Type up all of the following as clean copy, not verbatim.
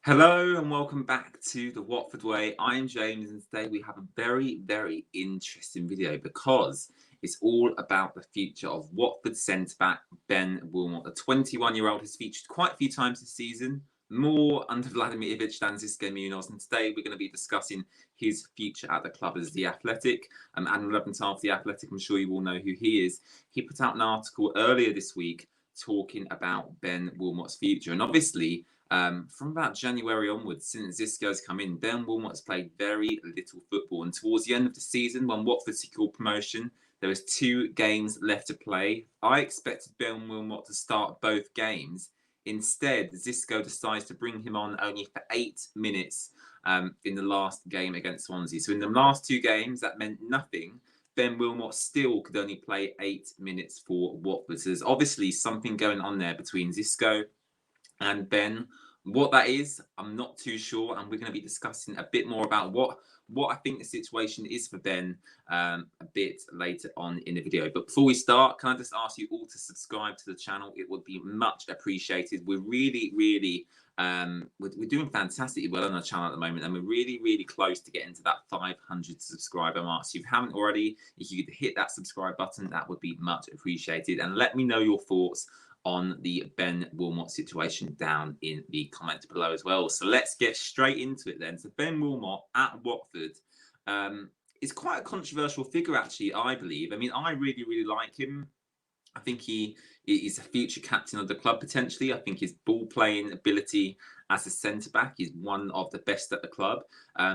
Hello and welcome back to the Watford Way. I'm James, and today we have a very interesting video because it's all about the future of Watford centre-back Ben Wilmot. The 21-year-old has featured quite a few times this season, more under Vladimir Ivic than Xisco Munoz, and today we're going to be discussing his future at the club as The Athletic. Adam Leventhal of The Athletic, I'm sure you all know who he is. He put out an article earlier this week talking about Ben Wilmot's future, and obviously from about January onwards, since Xisco's come in, Ben Wilmot's played very little football. And towards the end of the season, when Watford secured promotion, there was 2 games left to play. I expected Ben Wilmot to start both games. Instead, Xisco decides to bring him on only for 8 minutes in the last game against Swansea. So in the last 2 games, that meant nothing. Ben Wilmot still could only play 8 minutes for Watford. So there's obviously something going on there between Xisco and Ben. What that is, I'm not too sure, and we're going to be discussing a bit more about what I think the situation is for Ben a bit later on in the video. But before we start, can I just ask you all to subscribe to the channel? It would be much appreciated. We're really we're doing fantastically well on our channel at the moment, and we're really close to getting to that 500 subscriber mark. So if you haven't already, if you could hit that subscribe button, that would be much appreciated, and let me know your thoughts on the Ben Wilmot situation down in the comments below as well. So let's get straight into it then. So Ben Wilmot at Watford is quite a controversial figure, actually, I believe. I mean, I really like him. I think he is a future captain of the club, potentially. I think his ball-playing ability as a centre-back is one of the best at the club.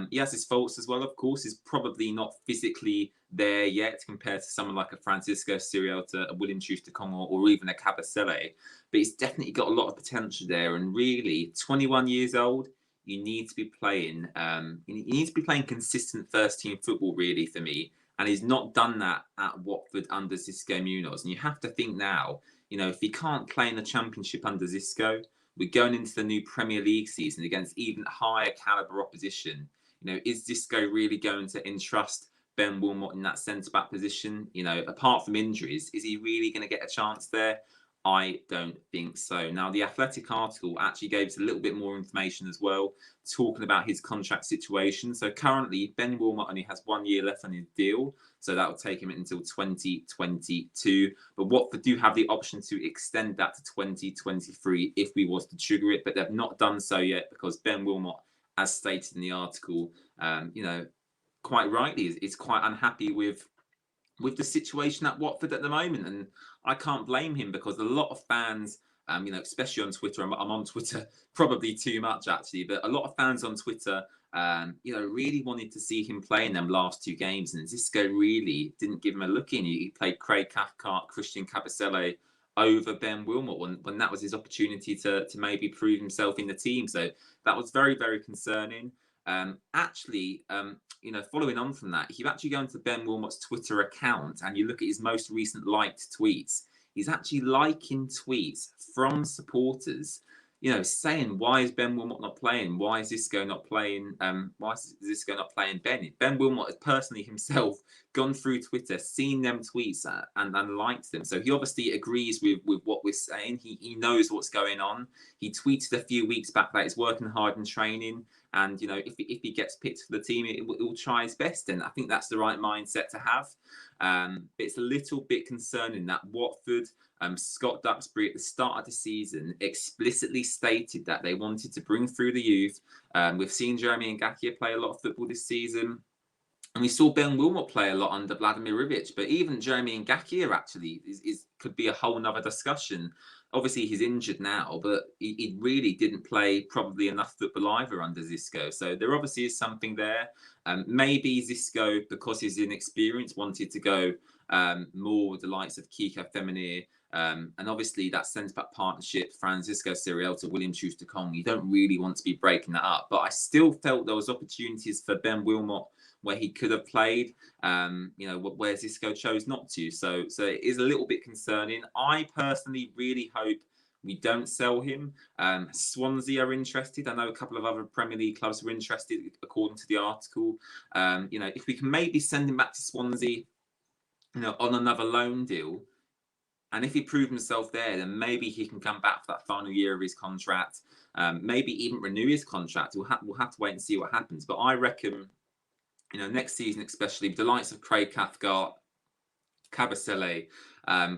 He has his faults as well, of course. He's probably not physically there yet compared to someone like a Francisco Siriota, a William Troost-Ekong, or even a Kabasele. But he's definitely got a lot of potential there. And really, 21 years old, you need to be playing. You need to be playing consistent first-team football, really, for me. And he's not done that at Watford under Xisco Munoz. And you have to think now, you know, if he can't play in the Championship under Xisco, we're going into the new Premier League season against even higher calibre opposition. You know, is Xisco really going to entrust Ben Wilmot in that centre-back position? You know, apart from injuries, is he really going to get a chance there? I don't think so. Now, the Athletic article actually gave us a little bit more information as well, talking about his contract situation. So currently, Ben Wilmot only has 1 year left on his deal, so that will take him until 2022. But Watford do have the option to extend that to 2023 if we was to trigger it, but they've not done so yet because Ben Wilmot, as stated in the article, you know, quite rightly, is quite unhappy with the situation at Watford at the moment. And I can't blame him because a lot of fans, you know, especially on Twitter, I'm on Twitter probably too much actually, but a lot of fans on Twitter, you know, really wanted to see him play in them last 2 games. And Xisco really didn't give him a look in. He played Craig Cathcart, Christian Kabasele over Ben Wilmot when that was his opportunity to maybe prove himself in the team. So that was very concerning. Actually, you know, following on from that, if you actually go into Ben Wilmot's Twitter account and you look at his most recent liked tweets, he's actually liking tweets from supporters, you know, saying, why is Ben Wilmot not playing? Why is Xisco not playing? Why is Xisco not playing Ben? Ben Wilmot has personally himself gone through Twitter, seen them tweets and liked them. So he obviously agrees with what we're saying. He knows what's going on. He tweeted a few weeks back that he's working hard in training. And, you know, if he gets picked for the team, it will try his best. And I think that's the right mindset to have. But it's a little bit concerning that Watford, Scott Duxbury at the start of the season explicitly stated that they wanted to bring through the youth. We've seen Jeremy Ngakia play a lot of football this season. And we saw Ben Wilmot play a lot under Vladimir Ivic, but even Jeremy Ngakia actually could be a whole nother discussion. Obviously, he's injured now, but he really didn't play probably enough football either under Xisco. So there obviously is something there. Maybe Xisco, because he's inexperienced, wanted to go more with the likes of Kiko Femenir. And obviously that centre-back partnership, Francisco Siriota, William Troost-Ekong, you don't really want to be breaking that up. But I still felt there was opportunities for Ben Wilmot where he could have played, you know, where Xisco chose not to. So it is a little bit concerning. I personally really hope we don't sell him. Swansea are interested. I know a couple of other Premier League clubs are interested, according to the article. You know, if we can maybe send him back to Swansea, you know, on another loan deal, and if he proves himself there, then maybe he can come back for that final year of his contract. maybe even renew his contract. We'll have to wait and see what happens. But I reckon, you know, next season especially, with the likes of Craig Cathcart, Kabasele,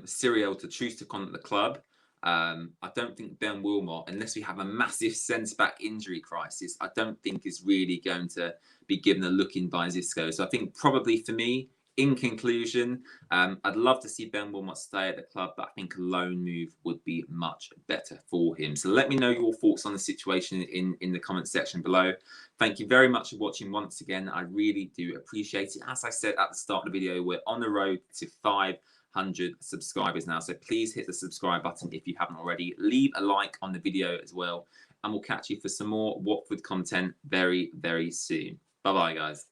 Cyril to choose to contact the club. I don't think Ben Wilmot, unless we have a massive centre-back injury crisis, I don't think is really going to be given a look in by Xisco. So I think probably for me, in conclusion, I'd love to see Ben Wilmot stay at the club, but I think a loan move would be much better for him. So let me know your thoughts on the situation in the comment section below. Thank you very much for watching once again. I really do appreciate it. As I said at the start of the video, we're on the road to 500 subscribers now. So please hit the subscribe button if you haven't already. Leave a like on the video as well. And we'll catch you for some more Watford content very, very soon. Bye-bye, guys.